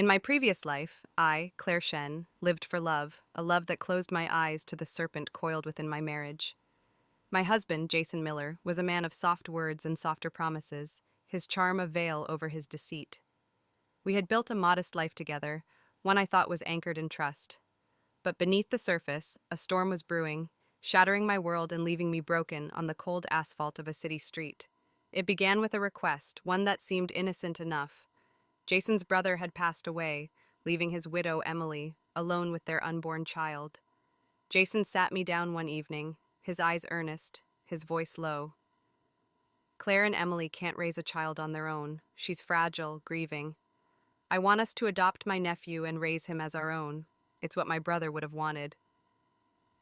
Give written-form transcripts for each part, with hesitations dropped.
In my previous life, I, Clare Shen, lived for love, a love that closed my eyes to the serpent coiled within my marriage. My husband, Jason Miller, was a man of soft words and softer promises, his charm a veil over his deceit. We had built a modest life together, one I thought was anchored in trust. But beneath the surface, a storm was brewing, shattering my world and leaving me broken on the cold asphalt of a city street. It began with a request, one that seemed innocent enough. Jason's brother had passed away, leaving his widow, Emily, alone with their unborn child. Jason sat me down one evening, his eyes earnest, his voice low. Claire and Emily can't raise a child on their own. She's fragile, grieving. I want us to adopt my nephew and raise him as our own. It's what my brother would have wanted.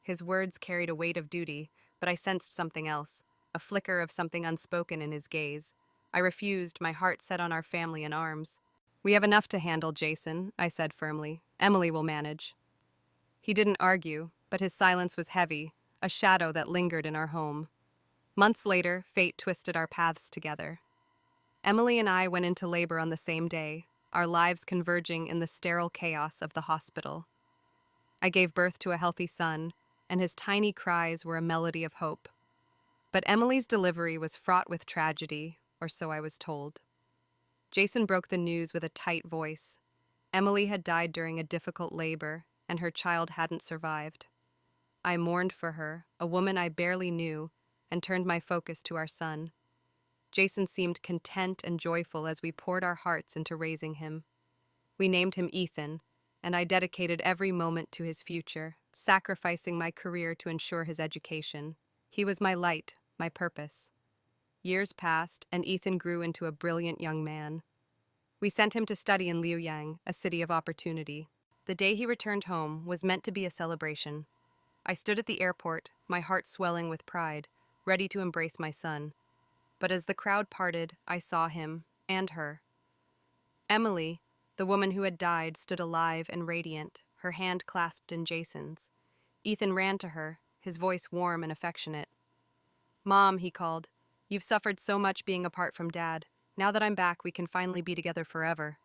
His words carried a weight of duty, but I sensed something else, a flicker of something unspoken in his gaze. I refused, my heart set on our family in arms. We have enough to handle, Jason, I said firmly. Emily will manage. He didn't argue, but his silence was heavy, a shadow that lingered in our home. Months later, fate twisted our paths together. Emily and I went into labor on the same day, our lives converging in the sterile chaos of the hospital. I gave birth to a healthy son, and his tiny cries were a melody of hope. But Emily's delivery was fraught with tragedy, or so I was told. Jason broke the news with a tight voice. Emily had died during a difficult labor, and her child hadn't survived. I mourned for her, a woman I barely knew, and turned my focus to our son. Jason seemed content and joyful as we poured our hearts into raising him. We named him Ethan, and I dedicated every moment to his future, sacrificing my career to ensure his education. He was my light, my purpose. Years passed, and Ethan grew into a brilliant young man. We sent him to study in Liuyang, a city of opportunity. The day he returned home was meant to be a celebration. I stood at the airport, my heart swelling with pride, ready to embrace my son. But as the crowd parted, I saw him, and her. Emily, the woman who had died, stood alive and radiant, her hand clasped in Jason's. Ethan ran to her, his voice warm and affectionate. "Mom," he called, "you've suffered so much being apart from Dad. Now that I'm back, we can finally be together forever."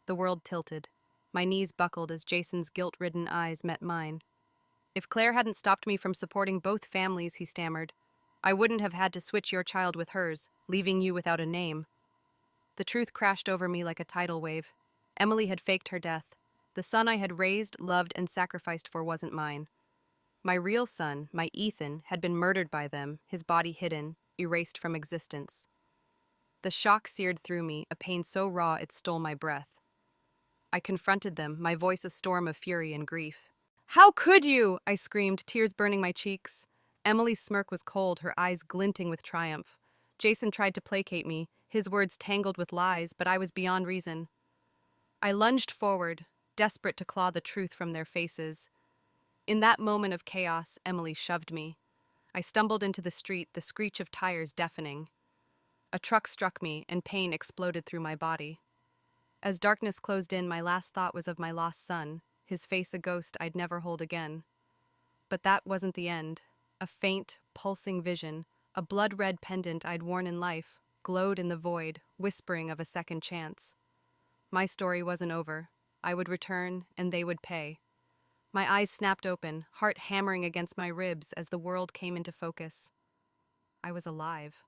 The world tilted. My knees buckled as Jason's guilt-ridden eyes met mine. "If Claire hadn't stopped me from supporting both families," he stammered, "I wouldn't have had to switch your child with hers, leaving you without a name." The truth crashed over me like a tidal wave. Emily had faked her death. The son I had raised, loved, and sacrificed for wasn't mine. My real son, my Ethan, had been murdered by them, his body hidden, erased from existence. The shock seared through me, a pain so raw it stole my breath. I confronted them, my voice a storm of fury and grief. "How could you?" I screamed, tears burning my cheeks. Emily's smirk was cold, her eyes glinting with triumph. Jason tried to placate me, his words tangled with lies, but I was beyond reason. I lunged forward, desperate to claw the truth from their faces. In that moment of chaos, Emily shoved me. I stumbled into the street, the screech of tires deafening. A truck struck me, and pain exploded through my body. As darkness closed in, my last thought was of my lost son, his face a ghost I'd never hold again. But that wasn't the end. A faint, pulsing vision, a blood-red pendant I'd worn in life, glowed in the void, whispering of a second chance. My story wasn't over. I would return, and they would pay. My eyes snapped open, heart hammering against my ribs as the world came into focus. I was alive.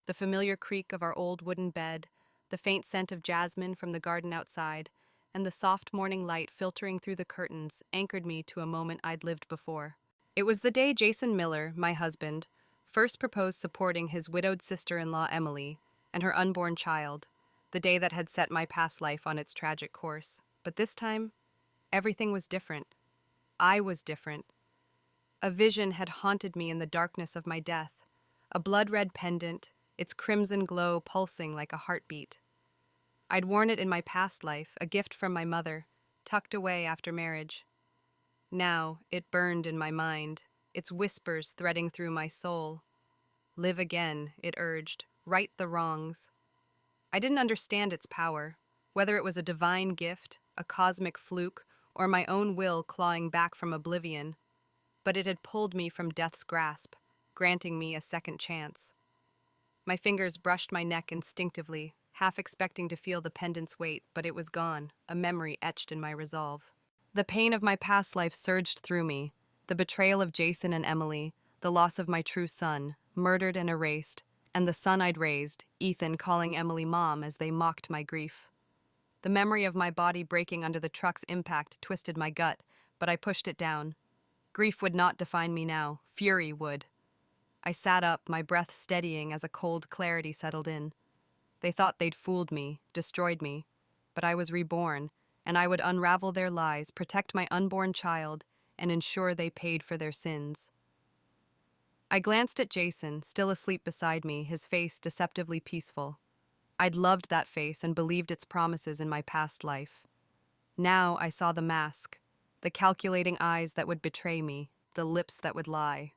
The familiar creak of our old wooden bed, the faint scent of jasmine from the garden outside, and the soft morning light filtering through the curtains anchored me to a moment I'd lived before. It was the day Jason Miller, my husband, first proposed supporting his widowed sister-in-law Emily and her unborn child, the day that had set my past life on its tragic course. But this time, everything was different. I was different. A vision had haunted me in the darkness of my death, a blood-red pendant, its crimson glow pulsing like a heartbeat. I'd worn it in my past life, a gift from my mother, tucked away after marriage. Now, it burned in my mind, its whispers threading through my soul. "Live again," it urged, "right the wrongs." I didn't understand its power, whether it was a divine gift, a cosmic fluke, or my own will clawing back from oblivion. But it had pulled me from death's grasp, granting me a second chance. My fingers brushed my neck instinctively, half expecting to feel the pendant's weight, but it was gone, a memory etched in my resolve. The pain of my past life surged through me, the betrayal of Jason and Emily, the loss of my true son, murdered and erased, and the son I'd raised, Ethan, calling Emily Mom as they mocked my grief. The memory of my body breaking under the truck's impact twisted my gut, but I pushed it down. Grief would not define me now, fury would. I sat up, my breath steadying as a cold clarity settled in. They thought they'd fooled me, destroyed me, but I was reborn, and I would unravel their lies, protect my unborn child, and ensure they paid for their sins. I glanced at Jason, still asleep beside me, his face deceptively peaceful. I'd loved that face and believed its promises in my past life. Now I saw the mask, the calculating eyes that would betray me, the lips that would lie.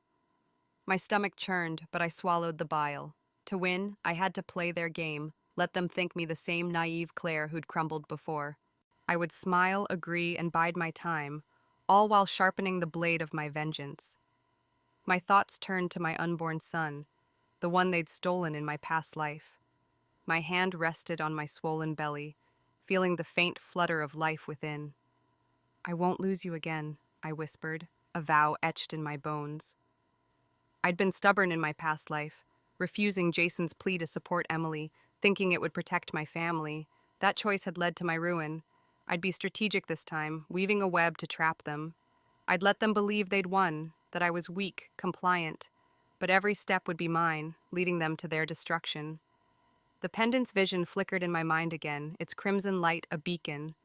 My stomach churned, but I swallowed the bile. To win, I had to play their game, let them think me the same naive Claire who'd crumbled before. I would smile, agree, and bide my time, all while sharpening the blade of my vengeance. My thoughts turned to my unborn son, the one they'd stolen in my past life. My hand rested on my swollen belly, feeling the faint flutter of life within. "I won't lose you again," I whispered, a vow etched in my bones. I'd been stubborn in my past life, refusing Jason's plea to support Emily, thinking it would protect my family. That choice had led to my ruin. I'd be strategic this time, weaving a web to trap them. I'd let them believe they'd won, that I was weak, compliant, but every step would be mine, leading them to their destruction. The pendant's vision flickered in my mind again, its crimson light a beacon.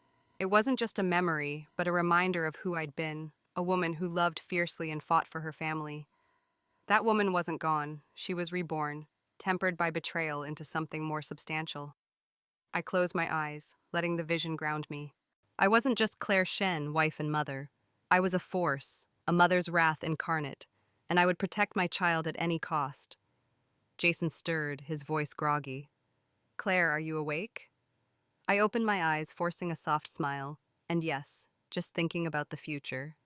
It wasn't just a memory, but a reminder of who I'd been, a woman who loved fiercely and fought for her family. That woman wasn't gone, she was reborn, tempered by betrayal into something more substantial. I closed my eyes, letting the vision ground me. I wasn't just Clare Shen, wife and mother. I was a force, a mother's wrath incarnate, and I would protect my child at any cost. Jason stirred, his voice groggy. "Claire, are you awake?" I opened my eyes, forcing a soft smile, and yes, just thinking about the future.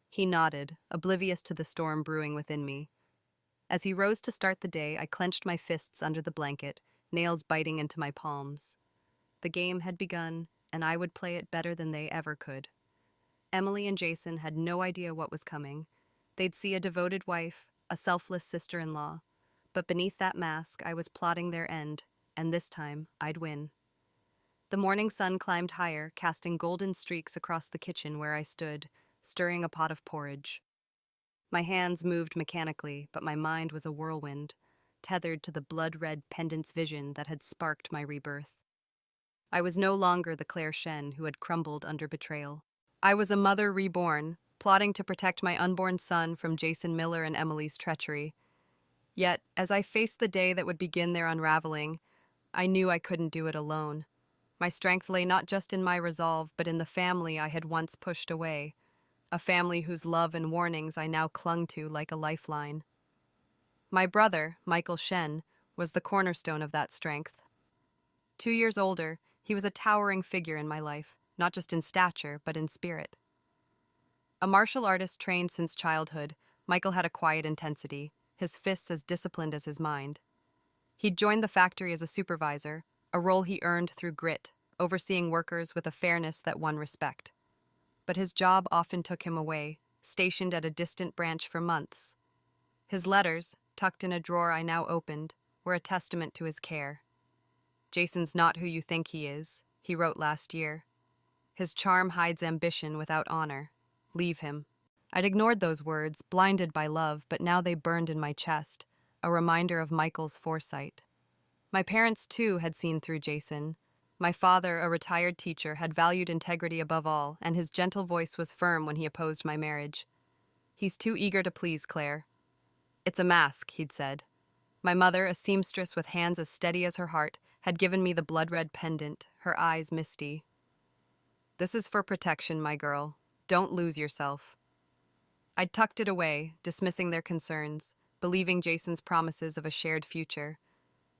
He nodded, oblivious to the storm brewing within me. As he rose to start the day, I clenched my fists under the blanket, nails biting into my palms. The game had begun, and I would play it better than they ever could. Emily and Jason had no idea what was coming. They'd see a devoted wife, a selfless sister-in-law. But beneath that mask, I was plotting their end, and this time, I'd win. The morning sun climbed higher, casting golden streaks across the kitchen where I stood, stirring a pot of porridge. My hands moved mechanically, but my mind was a whirlwind, tethered to the blood-red pendant's vision that had sparked my rebirth. I was no longer the Clare Shen who had crumbled under betrayal. I was a mother reborn, plotting to protect my unborn son from Jason Miller and Emily's treachery. Yet, as I faced the day that would begin their unraveling, I knew I couldn't do it alone. My strength lay not just in my resolve, but in the family I had once pushed away, a family whose love and warnings I now clung to like a lifeline. My brother, Michael Shen, was the cornerstone of that strength. 2 years older, he was a towering figure in my life, not just in stature, but in spirit. A martial artist trained since childhood, Michael had a quiet intensity, his fists as disciplined as his mind. He'd joined the factory as a supervisor, a role he earned through grit, overseeing workers with a fairness that won respect. But his job often took him away, stationed at a distant branch for months. His letters, tucked in a drawer I now opened, were a testament to his care. "Jason's not who you think he is," he wrote last year. "His charm hides ambition without honor. Leave him." I'd ignored those words, blinded by love, but now they burned in my chest, a reminder of Michael's foresight. My parents, too, had seen through Jason. My father, a retired teacher, had valued integrity above all, and his gentle voice was firm when he opposed my marriage. "He's too eager to please, Claire." "It's a mask," he'd said. My mother, a seamstress with hands as steady as her heart, had given me the blood-red pendant, her eyes misty. "This is for protection, my girl. Don't lose yourself." I'd tucked it away, dismissing their concerns, believing Jason's promises of a shared future.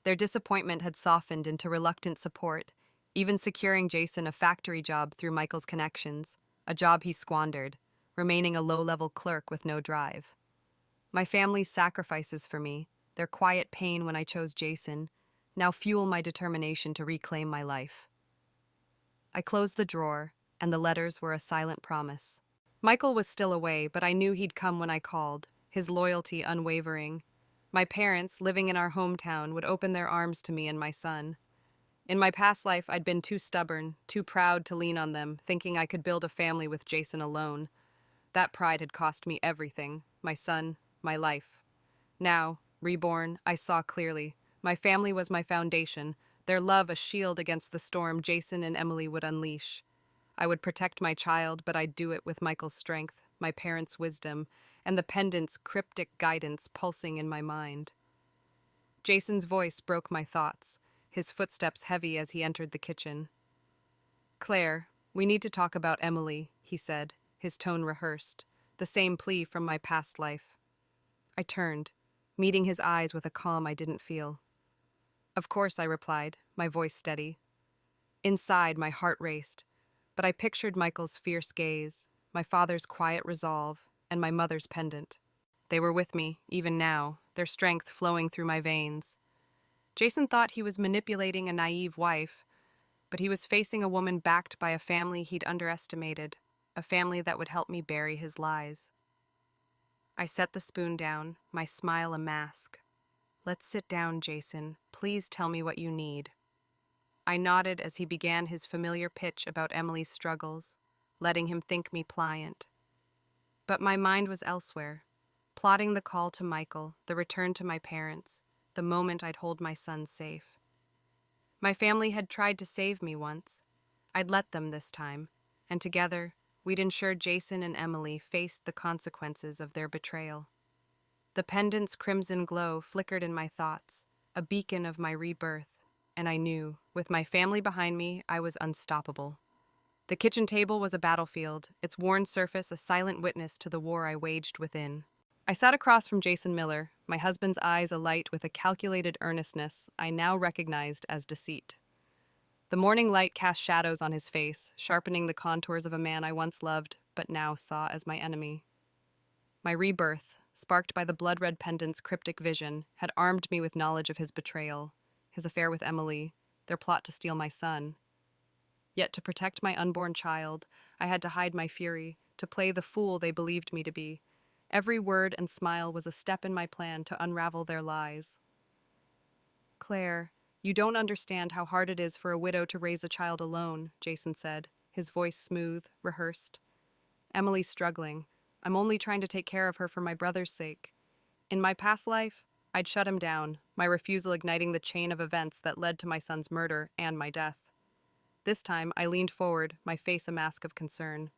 Their disappointment had softened into reluctant support, even securing Jason a factory job through Michael's connections, a job he squandered, remaining a low-level clerk with no drive. My family's sacrifices for me, their quiet pain when I chose Jason, now fuel my determination to reclaim my life. I closed the drawer, and the letters were a silent promise. Michael was still away, but I knew he'd come when I called, his loyalty unwavering. My parents, living in our hometown, would open their arms to me and my son. In my past life, I'd been too stubborn, too proud to lean on them, thinking I could build a family with Jason alone. That pride had cost me everything, my son, my life. Now, reborn, I saw clearly. My family was my foundation, their love a shield against the storm Jason and Emily would unleash. I would protect my child, but I'd do it with Michael's strength, my parents' wisdom, and the pendant's cryptic guidance pulsing in my mind. Jason's voice broke my thoughts, his footsteps heavy as he entered the kitchen. "Claire, we need to talk about Emily," he said, his tone rehearsed, the same plea from my past life. I turned, meeting his eyes with a calm I didn't feel. "Of course," I replied, my voice steady. Inside, my heart raced, but I pictured Michael's fierce gaze, my father's quiet resolve, and my mother's pendant. They were with me, even now, their strength flowing through my veins. Jason thought he was manipulating a naive wife, but he was facing a woman backed by a family he'd underestimated, a family that would help me bury his lies. I set the spoon down, my smile a mask. "Let's sit down, Jason. Please tell me what you need." I nodded as he began his familiar pitch about Emily's struggles, letting him think me pliant. But my mind was elsewhere, plotting the call to Michael, the return to my parents, the moment I'd hold my son safe. My family had tried to save me once. I'd let them this time, and together, we'd ensure Jason and Emily faced the consequences of their betrayal. The pendant's crimson glow flickered in my thoughts, a beacon of my rebirth, and I knew, with my family behind me, I was unstoppable. The kitchen table was a battlefield, its worn surface a silent witness to the war I waged within. I sat across from Jason Miller, my husband's eyes alight with a calculated earnestness I now recognized as deceit. The morning light cast shadows on his face, sharpening the contours of a man I once loved, but now saw as my enemy. My rebirth, sparked by the blood-red pendant's cryptic vision, had armed me with knowledge of his betrayal, his affair with Emily, their plot to steal my son. Yet to protect my unborn child, I had to hide my fury, to play the fool they believed me to be. Every word and smile was a step in my plan to unravel their lies. "Claire, you don't understand how hard it is for a widow to raise a child alone," Jason said, his voice smooth, rehearsed. "Emily's struggling. I'm only trying to take care of her for my brother's sake. In my past life, I'd shut him down, my refusal igniting the chain of events that led to my son's murder and my death. This time, I leaned forward, my face a mask of concern.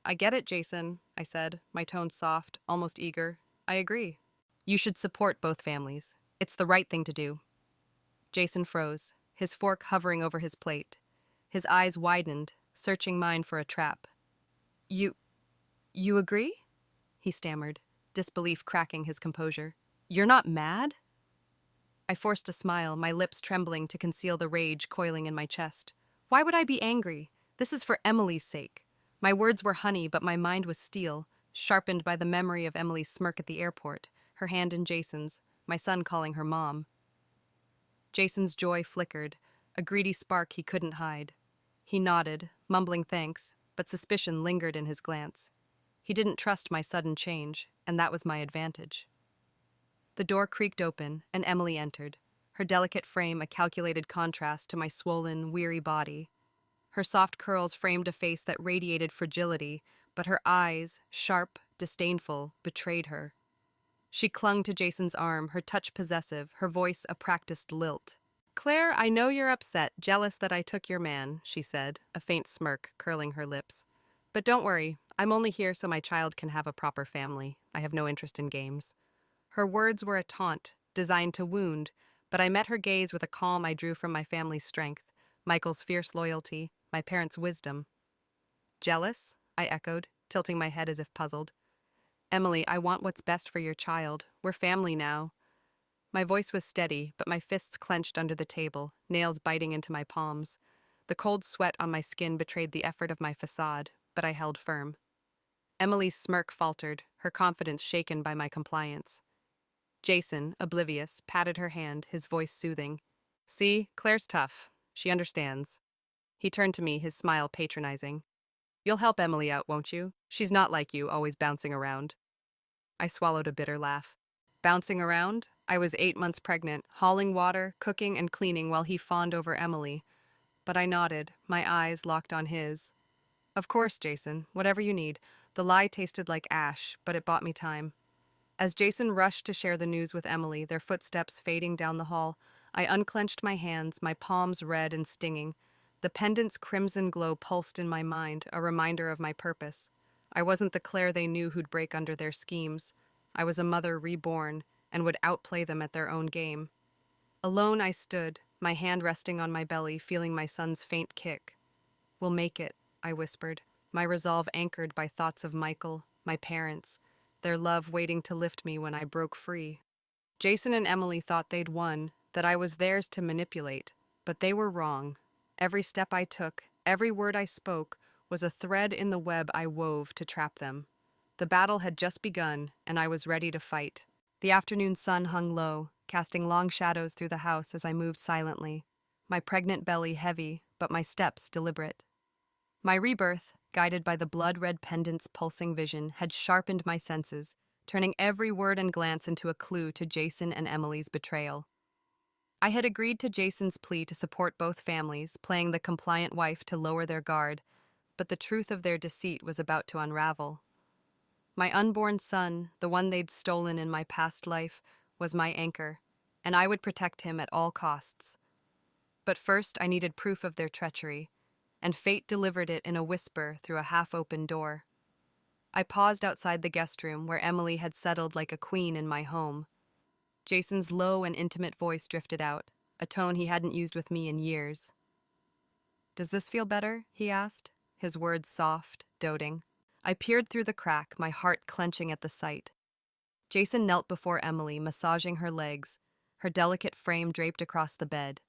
"I get it, Jason," I said, my tone soft, almost eager. "I agree. You should support both families. It's the right thing to do." Jason froze, his fork hovering over his plate. His eyes widened, searching mine for a trap. You agree?" he stammered, disbelief cracking his composure. "You're not mad?" I forced a smile, my lips trembling to conceal the rage coiling in my chest. Why would I be angry? This is for Emily's sake. My words were honey, but my mind was steel, sharpened by the memory of Emily's smirk at the airport, her hand in Jason's, my son calling her mom. Jason's joy flickered, a greedy spark he couldn't hide. He nodded, mumbling thanks, but suspicion lingered in his glance. He didn't trust my sudden change, and that was my advantage. The door creaked open, and Emily entered, her delicate frame a calculated contrast to my swollen, weary body. Her soft curls framed a face that radiated fragility, but her eyes, sharp, disdainful, betrayed her. She clung to Jason's arm, her touch possessive, her voice a practiced lilt. "Claire, I know you're upset, jealous that I took your man," she said, a faint smirk curling her lips. "But don't worry, I'm only here so my child can have a proper family. I have no interest in games." Her words were a taunt, designed to wound, but I met her gaze with a calm I drew from my family's strength, Michael's fierce loyalty, my parents' wisdom. "Jealous?" I echoed, tilting my head as if puzzled. "Emily, I want what's best for your child. We're family now." My voice was steady, but my fists clenched under the table, nails biting into my palms. The cold sweat on my skin betrayed the effort of my facade, but I held firm. Emily's smirk faltered, her confidence shaken by my compliance. Jason, oblivious, patted her hand, his voice soothing. See, Claire's tough. She understands. He turned to me, his smile patronizing. You'll help Emily out, won't you? She's not like you, always bouncing around. I swallowed a bitter laugh. Bouncing around? I was 8 months pregnant, hauling water, cooking, and cleaning while he fawned over Emily. But I nodded, my eyes locked on his. Of course, Jason, whatever you need. The lie tasted like ash, but it bought me time. As Jason rushed to share the news with Emily, their footsteps fading down the hall, I unclenched my hands, my palms red and stinging. The pendant's crimson glow pulsed in my mind, a reminder of my purpose. I wasn't the Claire they knew who'd break under their schemes. I was a mother reborn, and would outplay them at their own game. Alone I stood, my hand resting on my belly, feeling my son's faint kick. We'll make it, I whispered, my resolve anchored by thoughts of Michael, my parents, their love waiting to lift me when I broke free. Jason and Emily thought they'd won, that I was theirs to manipulate, but they were wrong. Every step I took, every word I spoke, was a thread in the web I wove to trap them. The battle had just begun, and I was ready to fight. The afternoon sun hung low, casting long shadows through the house as I moved silently, my pregnant belly heavy, but my steps deliberate. My rebirth, guided by the blood-red pendant's pulsing vision, had sharpened my senses, turning every word and glance into a clue to Jason and Emily's betrayal. I had agreed to Jason's plea to support both families, playing the compliant wife to lower their guard, but the truth of their deceit was about to unravel. My unborn son, the one they'd stolen in my past life, was my anchor, and I would protect him at all costs. But first I needed proof of their treachery, and fate delivered it in a whisper through a half-open door. I paused outside the guest room where Emily had settled like a queen in my home. Jason's low and intimate voice drifted out, a tone he hadn't used with me in years. "Does this feel better?" he asked, his words soft, doting. I peered through the crack, my heart clenching at the sight. Jason knelt before Emily, massaging her legs, her delicate frame draped across the bed.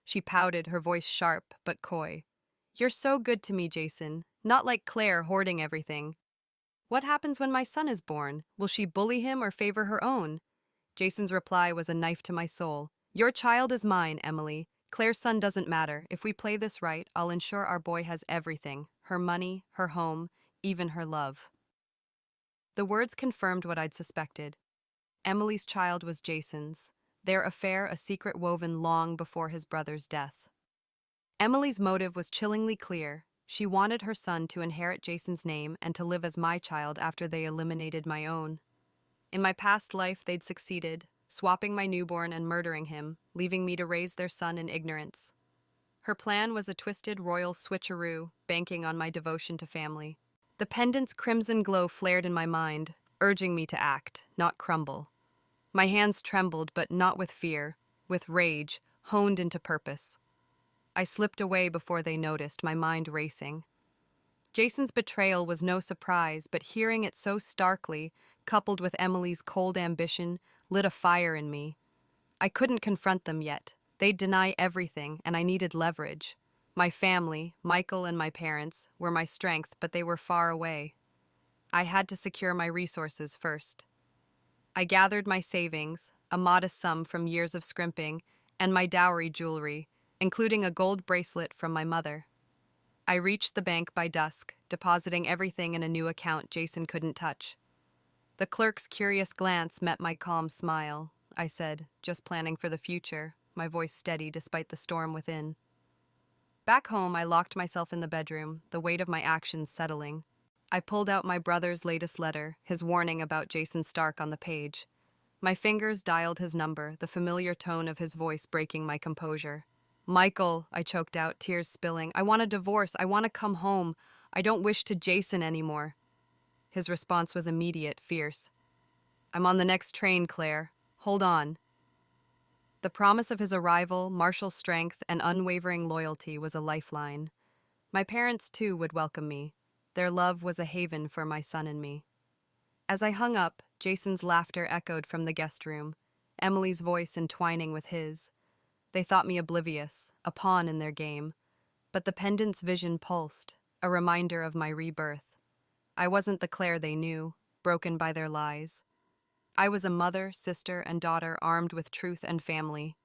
She pouted, her voice sharp but coy. "You're so good to me, Jason, not like Claire hoarding everything. What happens when my son is born? Will she bully him or favor her own?" Jason's reply was a knife to my soul. "Your child is mine, Emily. Claire's son doesn't matter. If we play this right, I'll ensure our boy has everything, her money, her home, even her love." The words confirmed what I'd suspected. Emily's child was Jason's, their affair a secret woven long before his brother's death. Emily's motive was chillingly clear. She wanted her son to inherit Jason's name and to live as my child after they eliminated my own. In my past life, they'd succeeded, swapping my newborn and murdering him, leaving me to raise their son in ignorance. Her plan was a twisted royal switcheroo, banking on my devotion to family. The pendant's crimson glow flared in my mind, urging me to act, not crumble. My hands trembled, but not with fear, with rage, honed into purpose. I slipped away before they noticed, my mind racing. Jason's betrayal was no surprise, but hearing it so starkly, coupled with Emily's cold ambition, lit a fire in me. I couldn't confront them yet. They'd deny everything, and I needed leverage. My family, Michael and my parents, were my strength, but they were far away. I had to secure my resources first. I gathered my savings, a modest sum from years of scrimping, and my dowry jewelry, including a gold bracelet from my mother. I reached the bank by dusk, depositing everything in a new account Jason couldn't touch. The clerk's curious glance met my calm smile. I said, just planning for the future, my voice steady despite the storm within. Back home, I locked myself in the bedroom, the weight of my actions settling. I pulled out my brother's latest letter, his warning about Jason Stark on the page. My fingers dialed his number, the familiar tone of his voice breaking my composure. "Michael," I choked out, tears spilling. "I want a divorce. I want to come home. I don't wish to Jason anymore." His response was immediate, fierce. "I'm on the next train, Claire. Hold on." The promise of his arrival, martial strength, and unwavering loyalty was a lifeline. My parents, too, would welcome me. Their love was a haven for my son and me. As I hung up, Jason's laughter echoed from the guest room, Emily's voice entwining with his. They thought me oblivious, a pawn in their game. But the pendant's vision pulsed, a reminder of my rebirth. I wasn't the Claire they knew, broken by their lies. I was a mother, sister, and daughter armed with truth and family.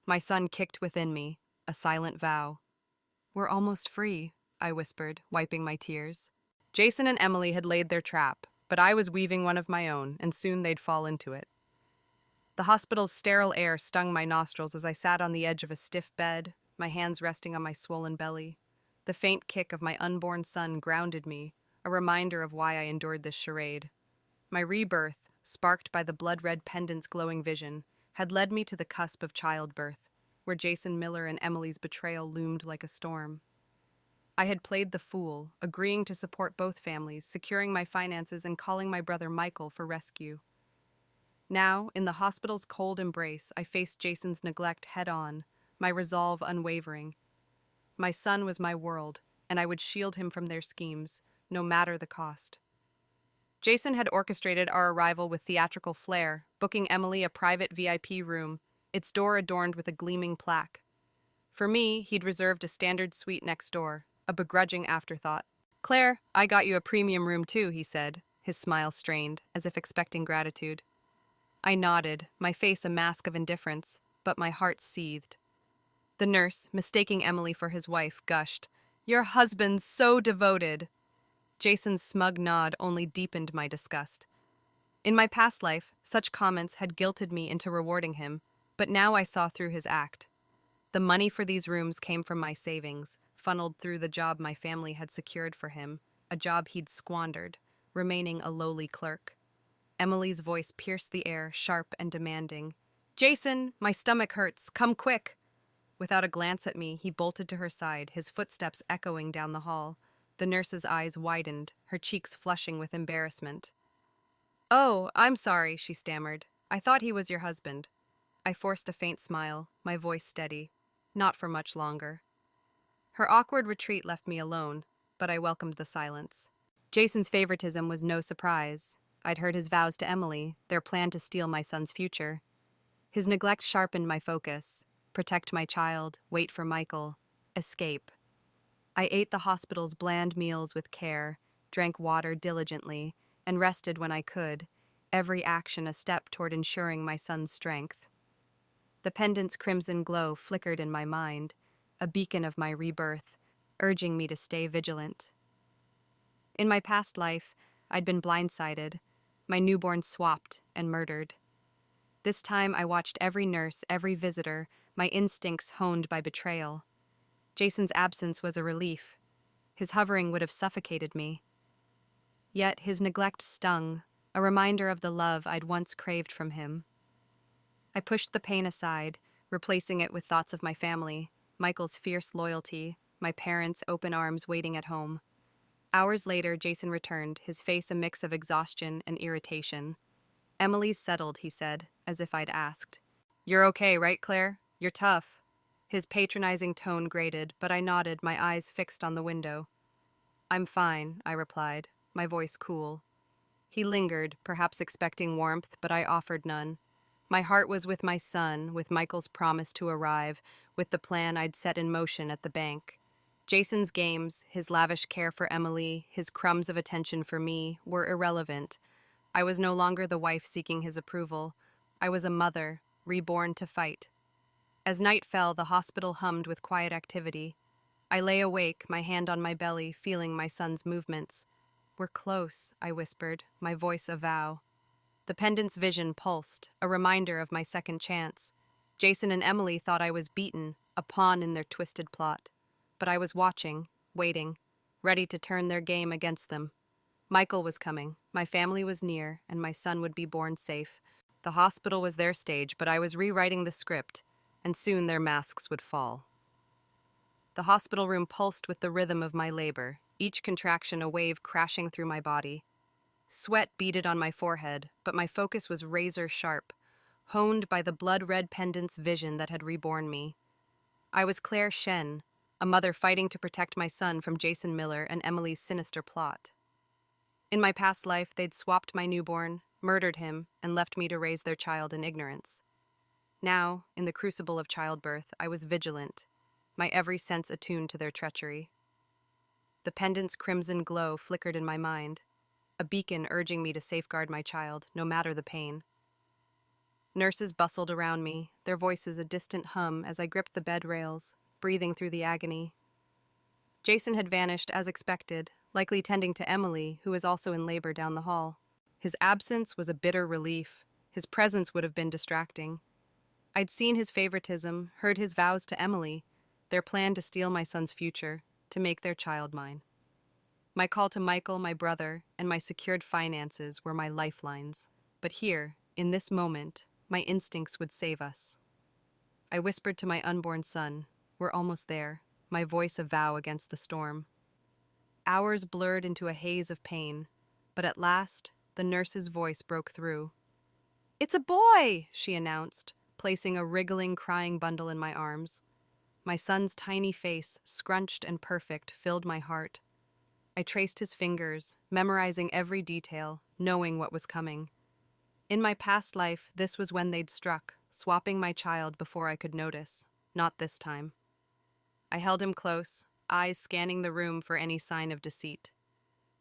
My son kicked within me, a silent vow. "We're almost free," I whispered, wiping my tears. Jason and Emily had laid their trap, but I was weaving one of my own, and soon they'd fall into it. The hospital's sterile air stung my nostrils as I sat on the edge of a stiff bed, my hands resting on my swollen belly. The faint kick of my unborn son grounded me, a reminder of why I endured this charade. My rebirth, sparked by the blood-red pendant's glowing vision, had led me to the cusp of childbirth, where Jason Miller and Emily's betrayal loomed like a storm. I had played the fool, agreeing to support both families, securing my finances and calling my brother Michael for rescue. Now, in the hospital's cold embrace, I faced Jason's neglect head-on, my resolve unwavering. My son was my world, and I would shield him from their schemes, no matter the cost. Jason had orchestrated our arrival with theatrical flair, booking Emily a private VIP room, its door adorned with a gleaming plaque. For me, he'd reserved a standard suite next door, a begrudging afterthought. "Claire, I got you a premium room too," he said, his smile strained, as if expecting gratitude. I nodded, my face a mask of indifference, but my heart seethed. The nurse, mistaking Emily for his wife, gushed, "Your husband's so devoted." Jason's smug nod only deepened my disgust. In my past life, such comments had guilted me into rewarding him, but now I saw through his act. The money for these rooms came from my savings, funneled through the job my family had secured for him, a job he'd squandered, remaining a lowly clerk. Emily's voice pierced the air, sharp and demanding. "Jason, my stomach hurts. Come quick." Without a glance at me, he bolted to her side, his footsteps echoing down the hall. The nurse's eyes widened, her cheeks flushing with embarrassment. "Oh, I'm sorry," she stammered. "I thought he was your husband." I forced a faint smile, my voice steady. Not for much longer. Her awkward retreat left me alone, but I welcomed the silence. Jason's favoritism was no surprise. I'd heard his vows to Emily, their plan to steal my son's future. His neglect sharpened my focus. Protect my child, wait for Michael, escape. I ate the hospital's bland meals with care, drank water diligently, and rested when I could, every action a step toward ensuring my son's strength. The pendant's crimson glow flickered in my mind, a beacon of my rebirth, urging me to stay vigilant. In my past life, I'd been blindsided, my newborn swapped and murdered. This time I watched every nurse, every visitor, my instincts honed by betrayal. Jason's absence was a relief. His hovering would have suffocated me. Yet his neglect stung, a reminder of the love I'd once craved from him. I pushed the pain aside, replacing it with thoughts of my family, Michael's fierce loyalty, my parents' open arms waiting at home. Hours later, Jason returned, his face a mix of exhaustion and irritation. "Emily's settled," he said, as if I'd asked. "You're okay, right, Claire? You're tough." His patronizing tone grated, but I nodded, my eyes fixed on the window. "I'm fine," I replied, my voice cool. He lingered, perhaps expecting warmth, but I offered none. My heart was with my son, with Michael's promise to arrive, with the plan I'd set in motion at the bank. Jason's games, his lavish care for Emily, his crumbs of attention for me, were irrelevant. I was no longer the wife seeking his approval. I was a mother, reborn to fight. As night fell, the hospital hummed with quiet activity. I lay awake, my hand on my belly, feeling my son's movements. "We're close," I whispered, my voice a vow. The pendant's vision pulsed, a reminder of my second chance. Jason and Emily thought I was beaten, a pawn in their twisted plot. But I was watching, waiting, ready to turn their game against them. Michael was coming, my family was near, and my son would be born safe. The hospital was their stage, but I was rewriting the script, and soon their masks would fall. The hospital room pulsed with the rhythm of my labor, each contraction a wave crashing through my body. Sweat beaded on my forehead, but my focus was razor sharp, honed by the blood-red pendant's vision that had reborn me. I was Clare Shen, a mother fighting to protect my son from Jason Miller and Emily's sinister plot. In my past life, they'd swapped my newborn, murdered him, and left me to raise their child in ignorance. Now, in the crucible of childbirth, I was vigilant, my every sense attuned to their treachery. The pendant's crimson glow flickered in my mind, a beacon urging me to safeguard my child, no matter the pain. Nurses bustled around me, their voices a distant hum as I gripped the bed rails, breathing through the agony. Jason had vanished as expected, likely tending to Emily, who was also in labor down the hall. His absence was a bitter relief. His presence would have been distracting. I'd seen his favoritism, heard his vows to Emily, their plan to steal my son's future, to make their child mine. My call to Michael, my brother, and my secured finances were my lifelines. But here, in this moment, my instincts would save us. I whispered to my unborn son, "We're almost there," my voice a vow against the storm. Hours blurred into a haze of pain, but at last, the nurse's voice broke through. "It's a boy!" she announced, placing a wriggling, crying bundle in my arms. My son's tiny face, scrunched and perfect, filled my heart. I traced his fingers, memorizing every detail, knowing what was coming. In my past life, this was when they'd struck, swapping my child before I could notice. Not this time. I held him close, eyes scanning the room for any sign of deceit.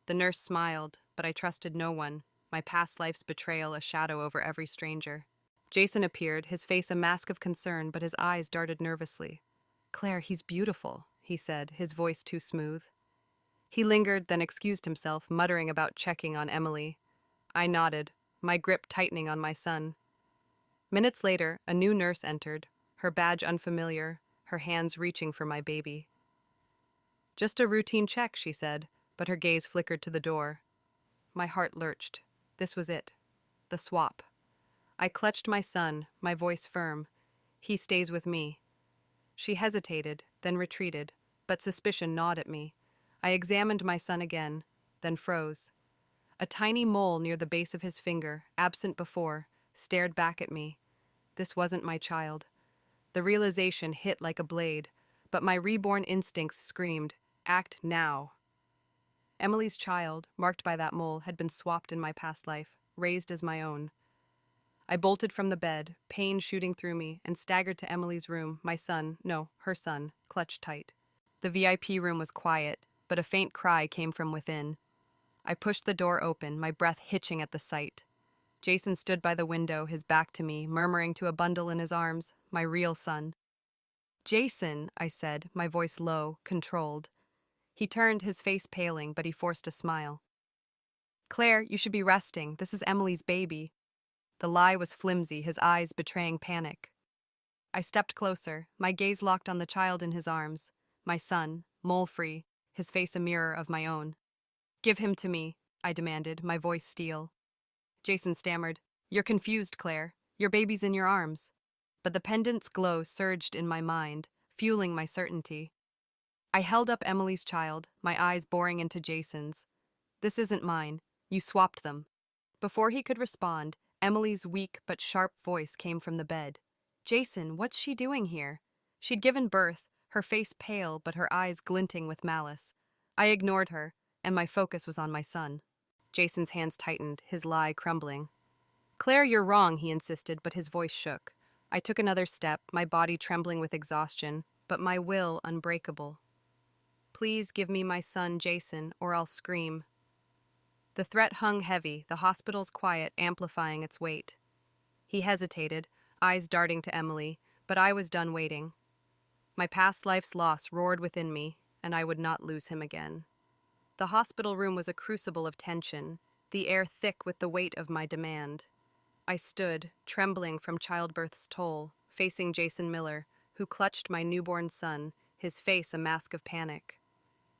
The nurse smiled, but I trusted no one, my past life's betrayal a shadow over every stranger. Jason appeared, his face a mask of concern, but his eyes darted nervously. "Claire, he's beautiful," he said, his voice too smooth. He lingered, then excused himself, muttering about checking on Emily. I nodded, my grip tightening on my son. Minutes later, a new nurse entered, her badge unfamiliar, her hands reaching for my baby. "Just a routine check," she said, but her gaze flickered to the door. My heart lurched. This was it. The swap. I clutched my son, my voice firm. "He stays with me." She hesitated, then retreated, but suspicion gnawed at me. I examined my son again, then froze. A tiny mole near the base of his finger, absent before, stared back at me. This wasn't my child. The realization hit like a blade, but my reborn instincts screamed, "Act now." Emily's child, marked by that mole, had been swapped in my past life, raised as my own. I bolted from the bed, pain shooting through me, and staggered to Emily's room, my son, no, her son, clutched tight. The VIP room was quiet, but a faint cry came from within. I pushed the door open, my breath hitching at the sight. Jason stood by the window, his back to me, murmuring to a bundle in his arms, my real son. "Jason," I said, my voice low, controlled. He turned, his face paling, but he forced a smile. "Claire, you should be resting. This is Emily's baby." The lie was flimsy, his eyes betraying panic. I stepped closer, my gaze locked on the child in his arms, my son, mole-free, his face a mirror of my own. "Give him to me," I demanded, my voice steel. Jason stammered, "You're confused, Claire. Your baby's in your arms." But the pendant's glow surged in my mind, fueling my certainty. I held up Emily's child, my eyes boring into Jason's. "This isn't mine. You swapped them." Before he could respond, Emily's weak but sharp voice came from the bed. "Jason, what's she doing here?" She'd given birth, her face pale but her eyes glinting with malice. I ignored her, and my focus was on my son. Jason's hands tightened, his lie crumbling. "Claire, you're wrong," he insisted, but his voice shook. I took another step, my body trembling with exhaustion, but my will unbreakable. "Please give me my son, Jason, or I'll scream." The threat hung heavy, the hospital's quiet amplifying its weight. He hesitated, eyes darting to Emily, but I was done waiting. My past life's loss roared within me, and I would not lose him again. The hospital room was a crucible of tension, the air thick with the weight of my demand. I stood, trembling from childbirth's toll, facing Jason Miller, who clutched my newborn son, his face a mask of panic.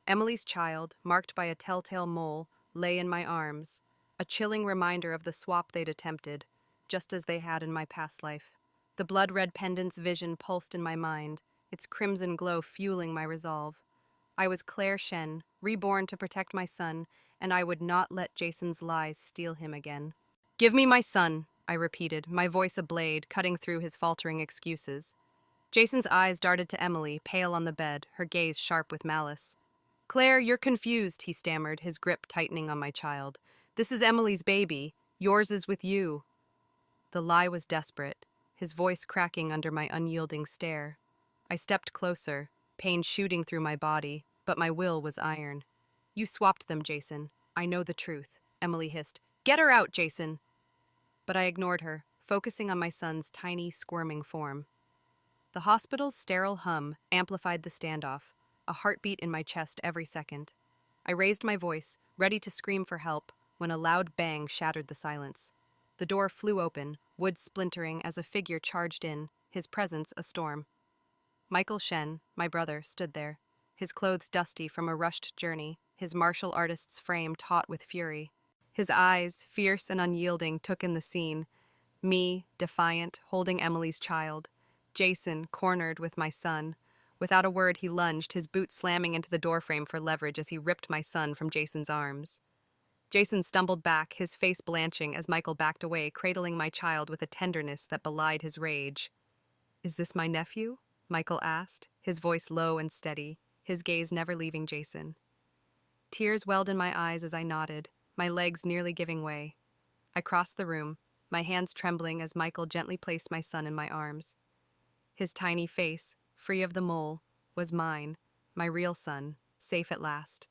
Emily's child, marked by a telltale mole, lay in my arms, a chilling reminder of the swap they'd attempted, just as they had in my past life. The blood-red pendant's vision pulsed in my mind, its crimson glow fueling my resolve. I was Clare Shen, reborn to protect my son, and I would not let Jason's lies steal him again. "Give me my son," I repeated, my voice a blade, cutting through his faltering excuses. Jason's eyes darted to Emily, pale on the bed, her gaze sharp with malice. "Claire, you're confused," he stammered, his grip tightening on my child. "This is Emily's baby. Yours is with you." The lie was desperate, his voice cracking under my unyielding stare. I stepped closer, pain shooting through my body, but my will was iron. "You swapped them, Jason. I know the truth," Emily hissed. "Get her out, Jason!" But I ignored her, focusing on my son's tiny, squirming form. The hospital's sterile hum amplified the standoff, a heartbeat in my chest every second. I raised my voice, ready to scream for help, when a loud bang shattered the silence. The door flew open, wood splintering as a figure charged in, his presence a storm. Michael Shen, my brother, stood there, his clothes dusty from a rushed journey, his martial artist's frame taut with fury. His eyes, fierce and unyielding, took in the scene, me, defiant, holding Emily's child. Jason, cornered with my son. Without a word, he lunged, his boot slamming into the doorframe for leverage as he ripped my son from Jason's arms. Jason stumbled back, his face blanching as Michael backed away, cradling my child with a tenderness that belied his rage. "Is this my nephew?" Michael asked, his voice low and steady, his gaze never leaving Jason. Tears welled in my eyes as I nodded, my legs nearly giving way. I crossed the room, my hands trembling as Michael gently placed my son in my arms. His tiny face, free of the mole, was mine, my real son, safe at last.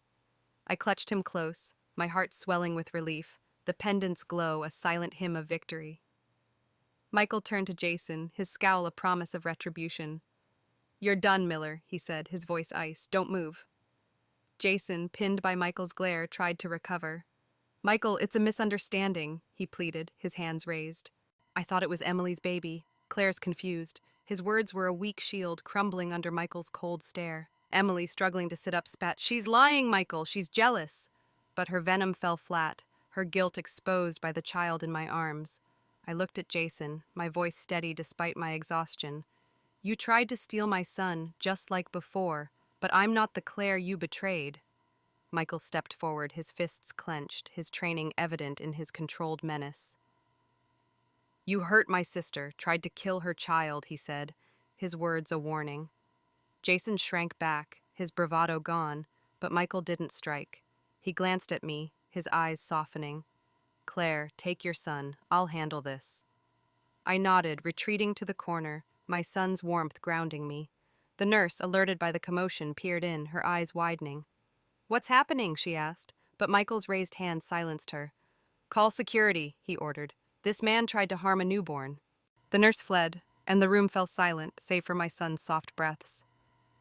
I clutched him close, my heart swelling with relief, the pendant's glow a silent hymn of victory. Michael turned to Jason, his scowl a promise of retribution. "You're done, Miller," he said, his voice ice. "Don't move." Jason, pinned by Michael's glare, tried to recover. "Michael, it's a misunderstanding," he pleaded, his hands raised. "I thought it was Emily's baby." Claire's confused. His words were a weak shield crumbling under Michael's cold stare. Emily, struggling to sit up, spat, "She's lying, Michael, she's jealous." But her venom fell flat, her guilt exposed by the child in my arms. I looked at Jason, my voice steady despite my exhaustion. "You tried to steal my son, just like before, but I'm not the Claire you betrayed." Michael stepped forward, his fists clenched, his training evident in his controlled menace. "You hurt my sister, tried to kill her child," he said, his words a warning. Jason shrank back, his bravado gone, but Michael didn't strike. He glanced at me, his eyes softening. "Claire, take your son. I'll handle this." I nodded, retreating to the corner, my son's warmth grounding me. The nurse, alerted by the commotion, peered in, her eyes widening. "What's happening?" she asked, but Michael's raised hand silenced her. "Call security," he ordered. "This man tried to harm a newborn." The nurse fled, and the room fell silent, save for my son's soft breaths.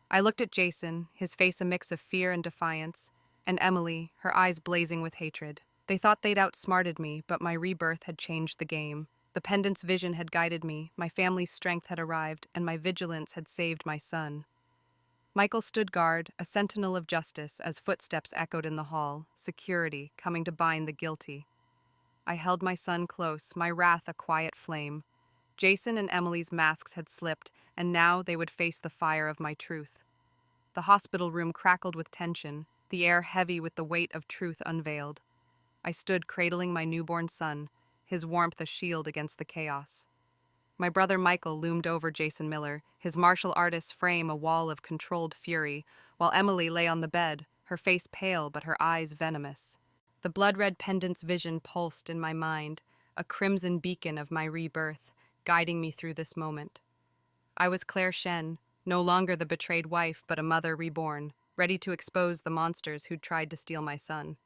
I looked at Jason, his face a mix of fear and defiance, and Emily, her eyes blazing with hatred. They thought they'd outsmarted me, but my rebirth had changed the game. The pendant's vision had guided me, my family's strength had arrived, and my vigilance had saved my son. Michael stood guard, a sentinel of justice, as footsteps echoed in the hall, security coming to bind the guilty. I held my son close, my wrath a quiet flame. Jason and Emily's masks had slipped, and now they would face the fire of my truth. The hospital room crackled with tension, the air heavy with the weight of truth unveiled. I stood cradling my newborn son, his warmth a shield against the chaos. My brother Michael loomed over Jason Miller, his martial artist's frame a wall of controlled fury, while Emily lay on the bed, her face pale but her eyes venomous. The blood-red pendant's vision pulsed in my mind, a crimson beacon of my rebirth, guiding me through this moment. I was Clare Shen, no longer the betrayed wife but a mother reborn, ready to expose the monsters who'd tried to steal my son.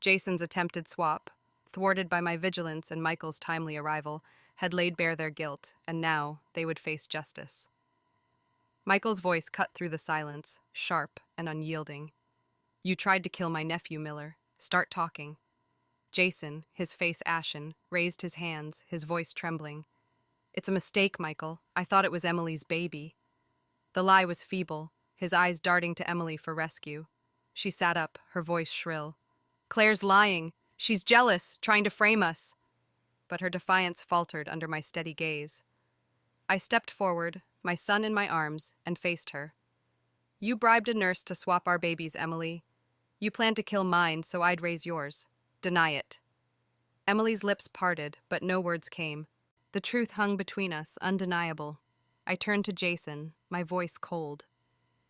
Jason's attempted swap, thwarted by my vigilance and Michael's timely arrival, had laid bare their guilt, and now they would face justice. Michael's voice cut through the silence, sharp and unyielding. "You tried to kill my nephew, Miller. Start talking." Jason, his face ashen, raised his hands, his voice trembling. "It's a mistake, Michael. I thought it was Emily's baby." The lie was feeble, his eyes darting to Emily for rescue. She sat up, her voice shrill. "Claire's lying. She's jealous, trying to frame us." But her defiance faltered under my steady gaze. I stepped forward, my son in my arms, and faced her. "You bribed a nurse to swap our babies, Emily. You planned to kill mine, so I'd raise yours. Deny it." Emily's lips parted, but no words came. The truth hung between us, undeniable. I turned to Jason, my voice cold.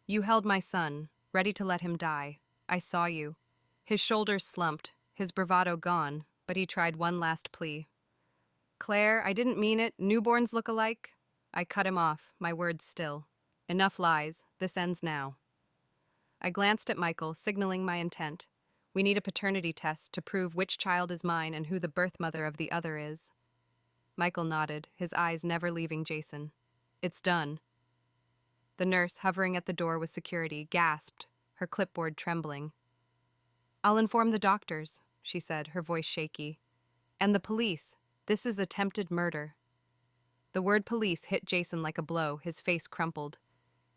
"You held my son, ready to let him die. I saw you." His shoulders slumped, his bravado gone, but he tried one last plea. "Claire, I didn't mean it. Newborns look alike." I cut him off, my words still. "Enough lies. This ends now." I glanced at Michael, signaling my intent. "We need a paternity test to prove which child is mine and who the birth mother of the other is." Michael nodded, his eyes never leaving Jason. It's done. The nurse, hovering at the door with security, gasped, her clipboard trembling. I'll inform the doctors, she said, her voice shaky. And the police. This is attempted murder. The word police hit Jason like a blow, his face crumpled.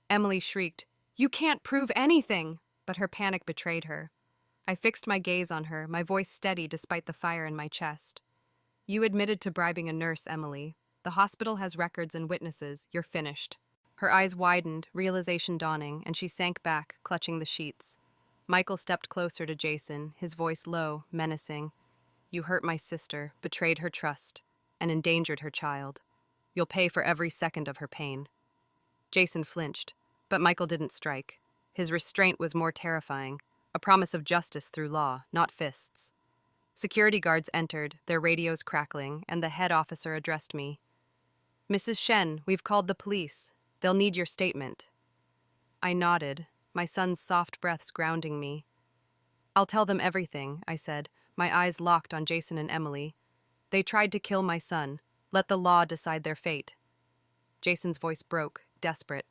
Emily shrieked, You can't prove anything! But her panic betrayed her. I fixed my gaze on her, my voice steady despite the fire in my chest. You admitted to bribing a nurse, Emily. The hospital has records and witnesses. You're finished. Her eyes widened, realization dawning, and she sank back, clutching the sheets. Michael stepped closer to Jason, his voice low, menacing. You hurt my sister, betrayed her trust, and endangered her child. You'll pay for every second of her pain. Jason flinched, but Michael didn't strike. His restraint was more terrifying, a promise of justice through law, not fists. Security guards entered, their radios crackling, and the head officer addressed me. Mrs. Shen, we've called the police. They'll need your statement. I nodded, my son's soft breaths grounding me. I'll tell them everything, I said, my eyes locked on Jason and Emily. They tried to kill my son. Let the law decide their fate. Jason's voice broke, desperate.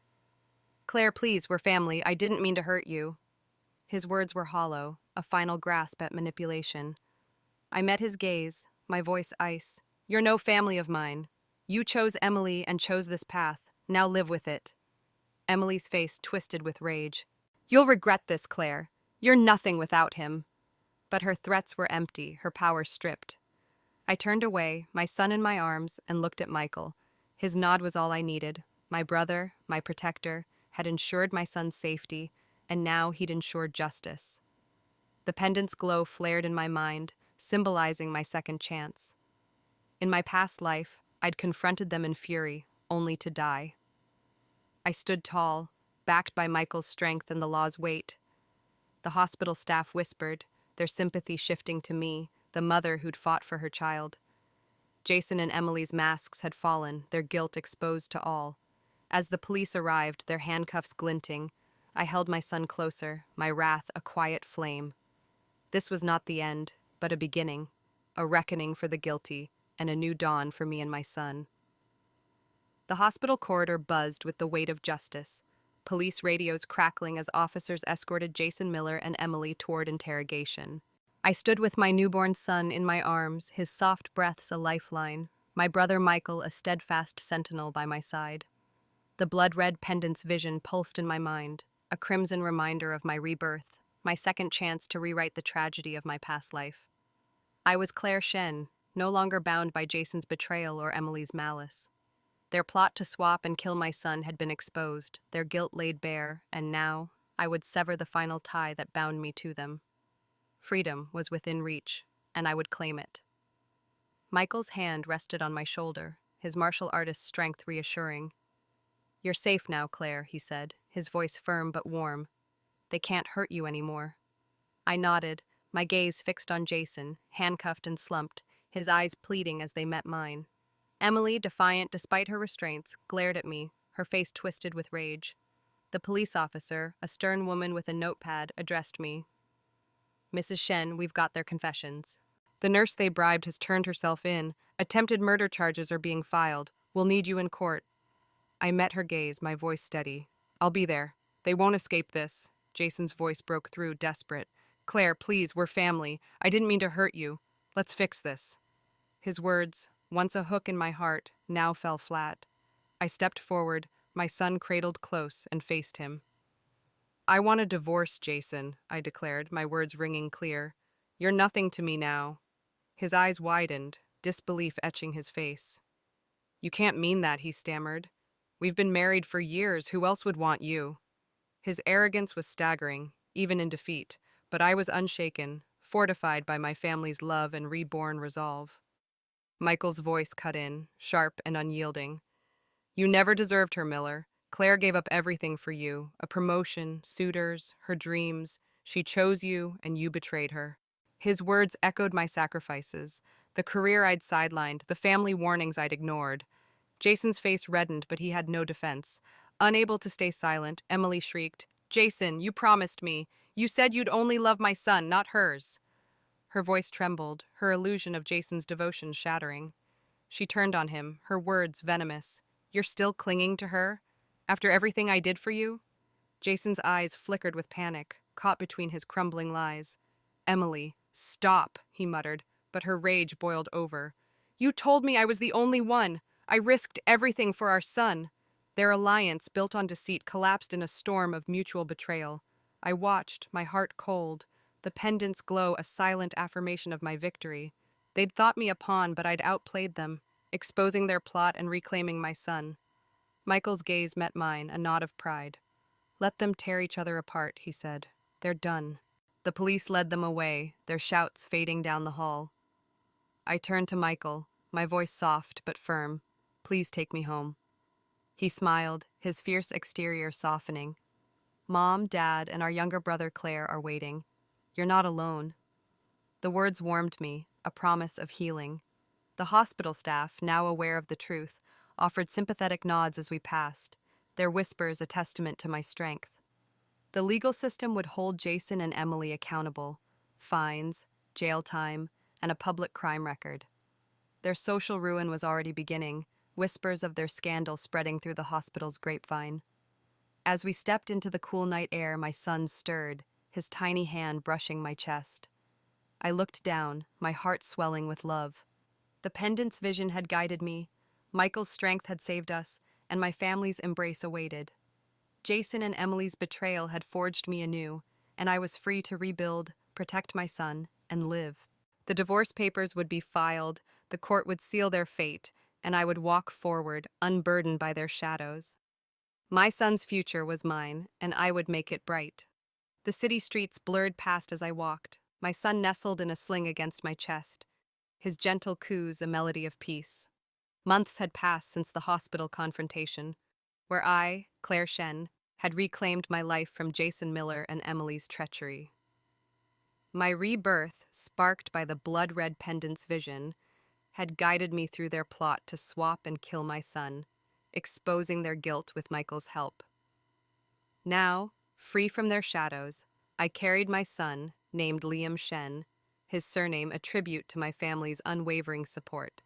Claire, please, we're family. I didn't mean to hurt you. His words were hollow, a final grasp at manipulation. I met his gaze, my voice ice. You're no family of mine. You chose Emily and chose this path. Now live with it. Emily's face twisted with rage. You'll regret this, Claire. You're nothing without him. But her threats were empty, her power stripped. I turned away, my son in my arms, and looked at Michael. His nod was all I needed. My brother, my protector, had ensured my son's safety, and now he'd ensured justice. The pendant's glow flared in my mind, symbolizing my second chance. In my past life, I'd confronted them in fury, only to die. I stood tall, backed by Michael's strength and the law's weight. The hospital staff whispered, their sympathy shifting to me, the mother who'd fought for her child. Jason and Emily's masks had fallen, their guilt exposed to all. As the police arrived, their handcuffs glinting, I held my son closer, my wrath a quiet flame. This was not the end, but a beginning, a reckoning for the guilty, and a new dawn for me and my son. The hospital corridor buzzed with the weight of justice, police radios crackling as officers escorted Jason Miller and Emily toward interrogation. I stood with my newborn son in my arms, his soft breaths a lifeline, my brother Michael a steadfast sentinel by my side. The blood-red pendant's vision pulsed in my mind, a crimson reminder of my rebirth, my second chance to rewrite the tragedy of my past life. I was Clare Shen, no longer bound by Jason's betrayal or Emily's malice. Their plot to swap and kill my son had been exposed, their guilt laid bare, and now I would sever the final tie that bound me to them. Freedom was within reach, and I would claim it. Michael's hand rested on my shoulder, his martial artist's strength reassuring. You're safe now, Claire, he said, his voice firm but warm. They can't hurt you anymore. I nodded, my gaze fixed on Jason, handcuffed and slumped, his eyes pleading as they met mine. Emily, defiant despite her restraints, glared at me, her face twisted with rage. The police officer, a stern woman with a notepad, addressed me. Mrs. Shen, we've got their confessions. The nurse they bribed has turned herself in. Attempted murder charges are being filed. We'll need you in court. I met her gaze, my voice steady. I'll be there. They won't escape this. Jason's voice broke through, desperate. Claire, please, we're family. I didn't mean to hurt you. Let's fix this. His words, once a hook in my heart, now fell flat. I stepped forward, my son cradled close, and faced him. I want a divorce, Jason, I declared, my words ringing clear. You're nothing to me now. His eyes widened, disbelief etching his face. You can't mean that, he stammered. We've been married for years. Who else would want you? His arrogance was staggering, even in defeat, but I was unshaken, fortified by my family's love and reborn resolve. Michael's voice cut in, sharp and unyielding. You never deserved her, Miller. Claire gave up everything for you, a promotion, suitors, her dreams. She chose you, and you betrayed her. His words echoed my sacrifices, the career I'd sidelined, the family warnings I'd ignored. Jason's face reddened, but he had no defense. Unable to stay silent, Emily shrieked, Jason, you promised me. You said you'd only love my son, not hers. Her voice trembled, her illusion of Jason's devotion shattering. She turned on him, her words venomous. "You're still clinging to her? After everything I did for you?" Jason's eyes flickered with panic, caught between his crumbling lies. "Emily, stop," he muttered, but her rage boiled over. "You told me I was the only one. I risked everything for our son." Their alliance, built on deceit, collapsed in a storm of mutual betrayal. I watched, my heart cold, the pendant's glow a silent affirmation of my victory. They'd thought me a pawn, but I'd outplayed them, exposing their plot and reclaiming my son. Michael's gaze met mine, a nod of pride. "Let them tear each other apart," he said. "They're done." The police led them away, their shouts fading down the hall. I turned to Michael, my voice soft but firm. "Please take me home." He smiled, his fierce exterior softening. "Mom, Dad, and our younger brother Claire are waiting. You're not alone." The words warmed me, a promise of healing. The hospital staff, now aware of the truth, offered sympathetic nods as we passed, their whispers a testament to my strength. The legal system would hold Jason and Emily accountable: fines, jail time, and a public crime record. Their social ruin was already beginning, whispers of their scandal spreading through the hospital's grapevine. As we stepped into the cool night air, my son stirred, his tiny hand brushing my chest. I looked down, my heart swelling with love. The pendant's vision had guided me, Michael's strength had saved us, and my family's embrace awaited. Jason and Emily's betrayal had forged me anew, and I was free to rebuild, protect my son, and live. The divorce papers would be filed, the court would seal their fate, and I would walk forward, unburdened by their shadows. My son's future was mine, and I would make it bright. The city streets blurred past as I walked, my son nestled in a sling against my chest, his gentle coos a melody of peace. Months had passed since the hospital confrontation, where I, Clare Shen, had reclaimed my life from Jason Miller and Emily's treachery. My rebirth, sparked by the blood-red pendant's vision, had guided me through their plot to swap and kill my son, exposing their guilt with Michael's help. Now, free from their shadows, I carried my son, named Liam Shen, his surname a tribute to my family's unwavering support.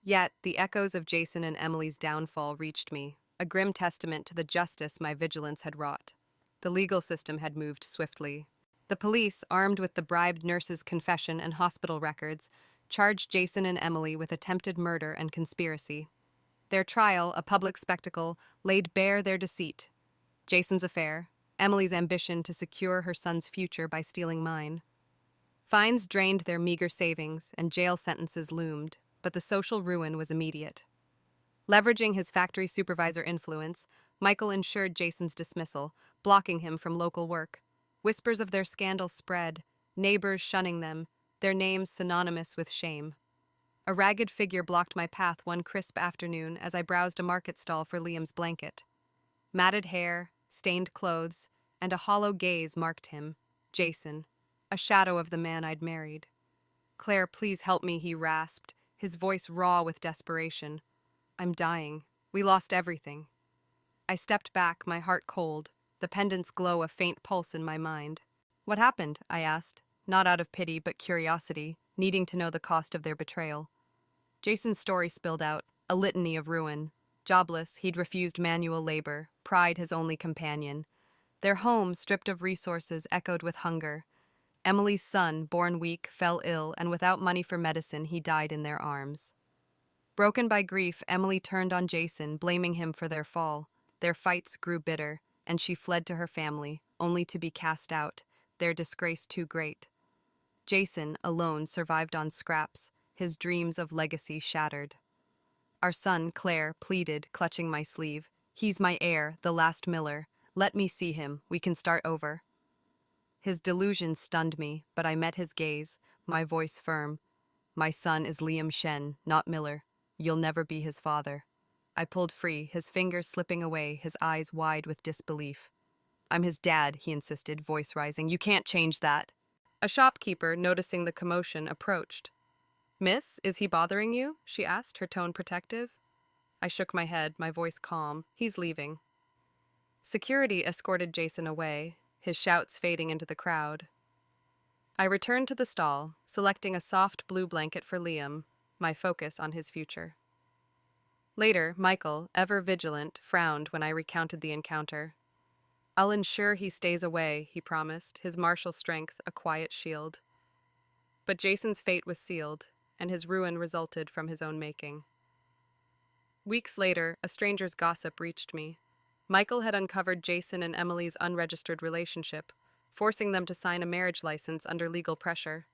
Yet, the echoes of Jason and Emily's downfall reached me, a grim testament to the justice my vigilance had wrought. The legal system had moved swiftly. The police, armed with the bribed nurse's confession and hospital records, charged Jason and Emily with attempted murder and conspiracy. Their trial, a public spectacle, laid bare their deceit. Jason's affair, Emily's ambition to secure her son's future by stealing mine. Fines drained their meager savings, and jail sentences loomed, but the social ruin was immediate. Leveraging his factory supervisor influence, Michael ensured Jason's dismissal, blocking him from local work. Whispers of their scandal spread, neighbors shunning them, their names synonymous with shame. A ragged figure blocked my path one crisp afternoon as I browsed a market stall for Liam's blanket. Matted hair, stained clothes, and a hollow gaze marked him, Jason, a shadow of the man I'd married. "Claire, please help me," he rasped, his voice raw with desperation. "I'm dying. We lost everything." I stepped back, my heart cold, the pendant's glow a faint pulse in my mind. "What happened?" I asked, not out of pity but curiosity, needing to know the cost of their betrayal. Jason's story spilled out, a litany of ruin. Jobless, he'd refused manual labor, pride his only companion. Their home, stripped of resources, echoed with hunger. Emily's son, born weak, fell ill, and without money for medicine, he died in their arms. Broken by grief, Emily turned on Jason, blaming him for their fall. Their fights grew bitter, and she fled to her family, only to be cast out, their disgrace too great. Jason, alone, survived on scraps, his dreams of legacy shattered. Our son, Claire, pleaded, clutching my sleeve. "He's my heir, the last Miller. Let me see him. We can start over." His delusion stunned me, but I met his gaze, my voice firm. "My son is Liam Shen, not Miller. You'll never be his father." I pulled free, his fingers slipping away, his eyes wide with disbelief. "I'm his dad," he insisted, voice rising. "You can't change that." A shopkeeper, noticing the commotion, approached. "Miss, is he bothering you?" she asked, her tone protective. I shook my head, my voice calm. "He's leaving." Security escorted Jason away, his shouts fading into the crowd. I returned to the stall, selecting a soft blue blanket for Liam. my focus on his future. Later, Michael, ever vigilant, frowned when I recounted the encounter. I'll ensure he stays away, he promised, his martial strength a quiet shield. But Jason's fate was sealed, and his ruin resulted from his own making. Weeks later, a stranger's gossip reached me. Michael had uncovered Jason and Emily's unregistered relationship, forcing them to sign a marriage license under legal pressure.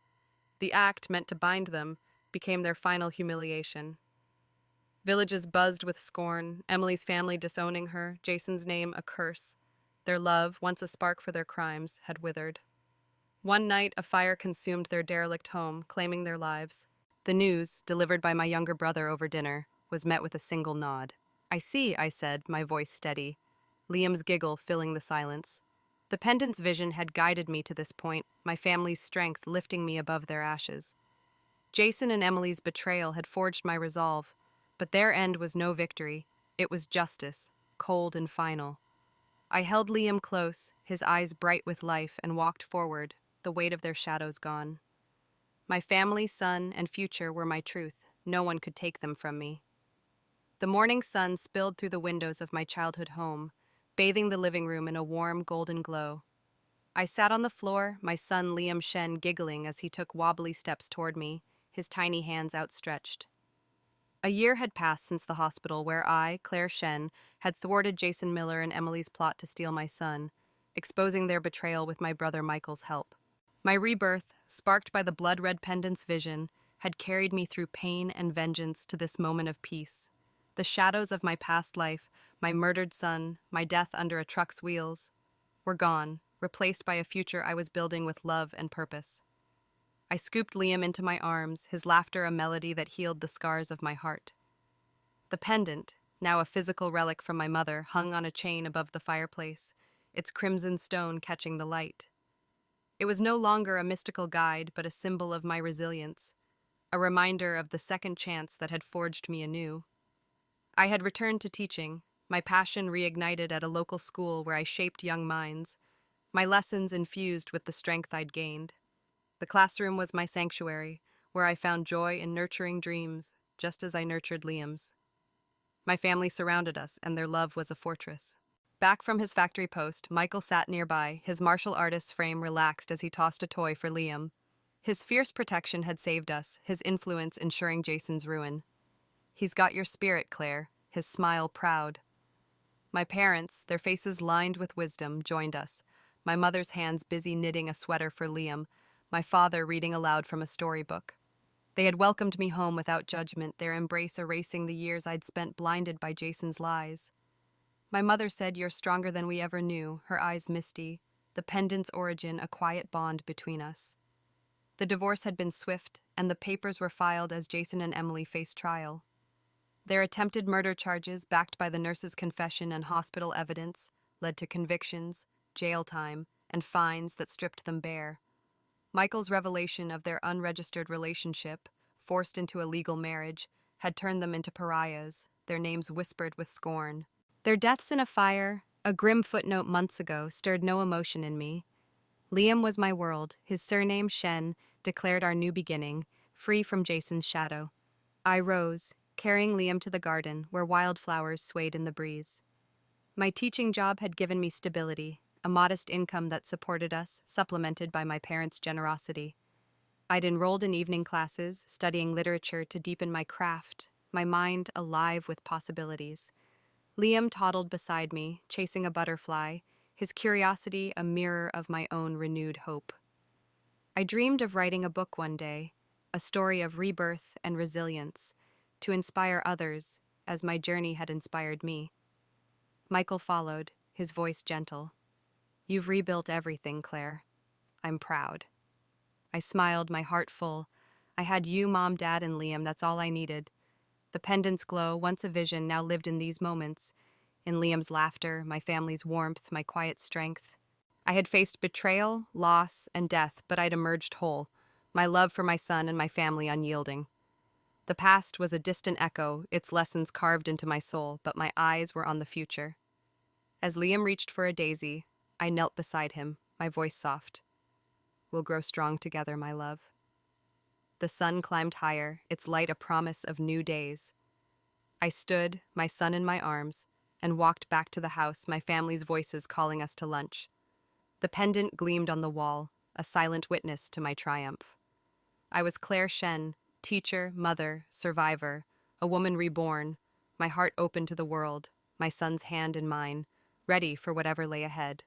The act, meant to bind them, became their final humiliation. Villages buzzed with scorn, Emily's family disowning her, Jason's name a curse. Their love, once a spark for their crimes, had withered. One night, a fire consumed their derelict home, claiming their lives. The news, delivered by my younger brother over dinner, was met with a single nod. "I see," I said, my voice steady, Liam's giggle filling the silence. The pendant's vision had guided me to this point, my family's strength lifting me above their ashes. Jason and Emily's betrayal had forged my resolve, but their end was no victory. It was justice, cold and final. I held Liam close, his eyes bright with life, and walked forward, the weight of their shadows gone. My family, son, and future were my truth. No one could take them from me. The morning sun spilled through the windows of my childhood home, bathing the living room in a warm golden glow. I sat on the floor, my son Liam Shen giggling as he took wobbly steps toward me, his tiny hands outstretched. A year had passed since the hospital where I, Clare Shen, had thwarted Jason Miller and Emily's plot to steal my son, exposing their betrayal with my brother Michael's help. My rebirth, sparked by the blood-red pendant's vision, had carried me through pain and vengeance to this moment of peace. The shadows of my past life, my murdered son, my death under a truck's wheels, were gone, replaced by a future I was building with love and purpose. I scooped Liam into my arms, his laughter a melody that healed the scars of my heart. The pendant, now a physical relic from my mother, hung on a chain above the fireplace, its crimson stone catching the light. It was no longer a mystical guide, but a symbol of my resilience, a reminder of the second chance that had forged me anew. I had returned to teaching, my passion reignited at a local school where I shaped young minds, my lessons infused with the strength I'd gained. The classroom was my sanctuary, where I found joy in nurturing dreams, just as I nurtured Liam's. My family surrounded us, and their love was a fortress. Back from his factory post, Michael sat nearby, his martial artist's frame relaxed as he tossed a toy for Liam. His fierce protection had saved us, his influence ensuring Jason's ruin. "He's got your spirit, Claire," his smile proud. My parents, their faces lined with wisdom, joined us, my mother's hands busy knitting a sweater for Liam, my father reading aloud from a storybook. They had welcomed me home without judgment, their embrace erasing the years I'd spent blinded by Jason's lies. My mother said, "You're stronger than we ever knew," her eyes misty, the pendant's origin a quiet bond between us. The divorce had been swift, and the papers were filed as Jason and Emily faced trial. Their attempted murder charges, backed by the nurse's confession and hospital evidence, led to convictions, jail time, and fines that stripped them bare. Michael's revelation of their unregistered relationship, forced into a legal marriage, had turned them into pariahs, their names whispered with scorn. Their deaths in a fire, a grim footnote months ago, stirred no emotion in me. Liam was my world, his surname Shen declared our new beginning, free from Jason's shadow. I rose, carrying Liam to the garden where wildflowers swayed in the breeze. My teaching job had given me stability, a modest income that supported us, supplemented by my parents' generosity. I'd enrolled in evening classes, studying literature to deepen my craft, my mind alive with possibilities. Liam toddled beside me, chasing a butterfly, his curiosity a mirror of my own renewed hope. I dreamed of writing a book one day, a story of rebirth and resilience, to inspire others, as my journey had inspired me. Michael followed, his voice gentle. "You've rebuilt everything, Claire. I'm proud." I smiled, my heart full. I had you, Mom, Dad, and Liam, that's all I needed. The pendant's glow, once a vision, now lived in these moments. In Liam's laughter, my family's warmth, my quiet strength. I had faced betrayal, loss, and death, but I'd emerged whole, my love for my son and my family unyielding. The past was a distant echo, its lessons carved into my soul, but my eyes were on the future. As Liam reached for a daisy, I knelt beside him, my voice soft. "We'll grow strong together, my love." The sun climbed higher, its light a promise of new days. I stood, my son in my arms, and walked back to the house, my family's voices calling us to lunch. The pendant gleamed on the wall, a silent witness to my triumph. I was Clare Shen, teacher, mother, survivor, a woman reborn, my heart open to the world, my son's hand in mine, ready for whatever lay ahead.